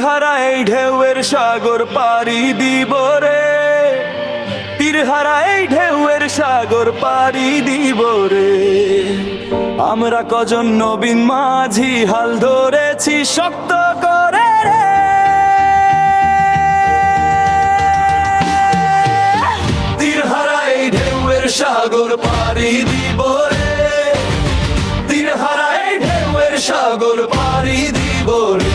তীরহারা এই ঢেউয়ের সাগর পাড়ি দিব রে, তীরহারা এই ঢেউয়ের সাগর পাড়ি দিব রে। আমরা কজন নবীন মাঝি হাল ধরেছি শক্ত করে রে। তীরহারা এই ঢেউয়ের সাগর পাড়ি দিব রে, তীরহারা এই ঢেউয়ের সাগর পাড়ি দিব রে।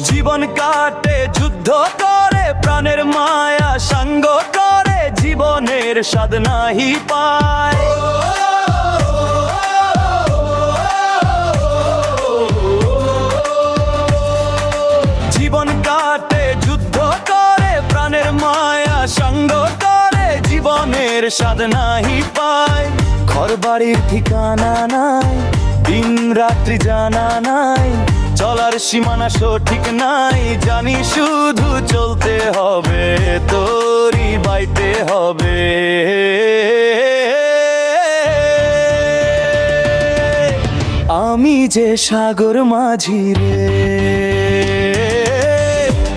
জীবন কাটে যুদ্ধ করে, প্রাণের মায়া সাঙ্গ করে, জীবনের স্বাদ নাহি পায়। জীবন কাটে যুদ্ধ করে, প্রাণের মায়া সাঙ্গ করে, জীবনের স্বাদ নাহি পায়। ঘর বাড়ির ঠিকানা নাই, দিন রাত্রি জানা নাই, চলার সীমানা সঠিক নাই, জানি শুধু চলতে হবে, তোরই বাইতে হবে। আমি যে সাগর মাঝি রে,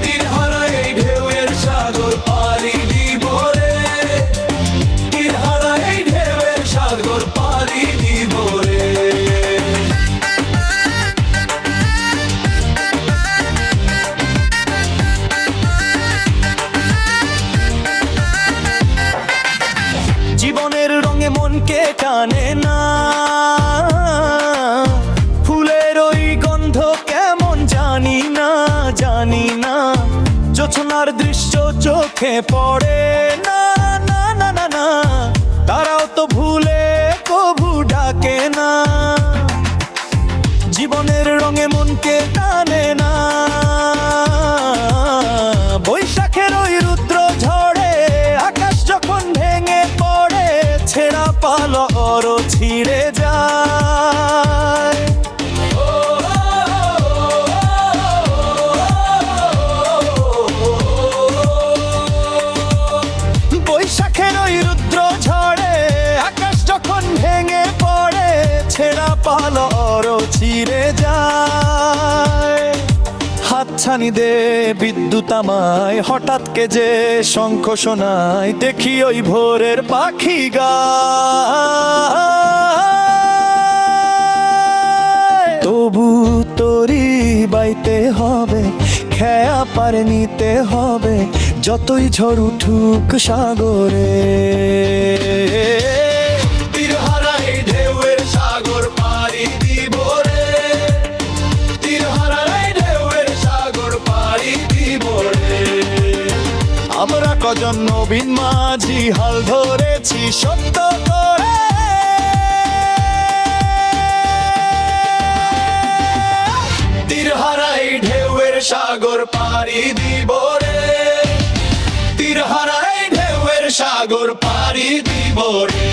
তীরহারা এই ঢেউয়ের সাগর পাড়ি দিব রে, তীরহারা এই ঢেউয়ের সাগর পাড়ি দিব রে। জীবনের রঙে মনকে টানে না, ফুলের ওই গন্ধ কেমন জানি না, জানি না, জোছনার দৃশ্য চোখে পড়ে না, না না না না, তারাও তো ভুলে কভু ডাকে না। জীবনের রঙে মনকে টানে না, বৈশাখের ওই রুদ্র ঝড়ে আকাশ যখন ভেঙে পড়ে, ছেঁড়া পালর ছিঁড়ে যায়। বৈশাখের ওই রুদ্র ঝড়ে আকাশ যখন ভেঙে পড়ে, ছেঁড়া পালর ছিঁড়ে যায়। হাতছানি দে বিদ্যুৎ আমায়, হঠাৎ কে যে শঙ্খ শোনায়, দেখি ওই ভোরের পাখি গায়। তবু তোরই বাইতে হবে, খেয়া পার নিতে হবে, যতই ঝড় উঠুক সাগরে। তীরহারা এই ঢেউয়ের সাগর পাড়ি দিব রে, তীরহারা এই ঢেউয়ের সাগর পাড়ি দিব রে। আমরা কজন নবীন মাঝি হাল ধরেছি সত্য করে, তীরহারা এই ঢেউয়ের সাগর পাড়ি দিব রে, তীরহারা এই ঢেউয়ের সাগর পাড়ি দিব রে।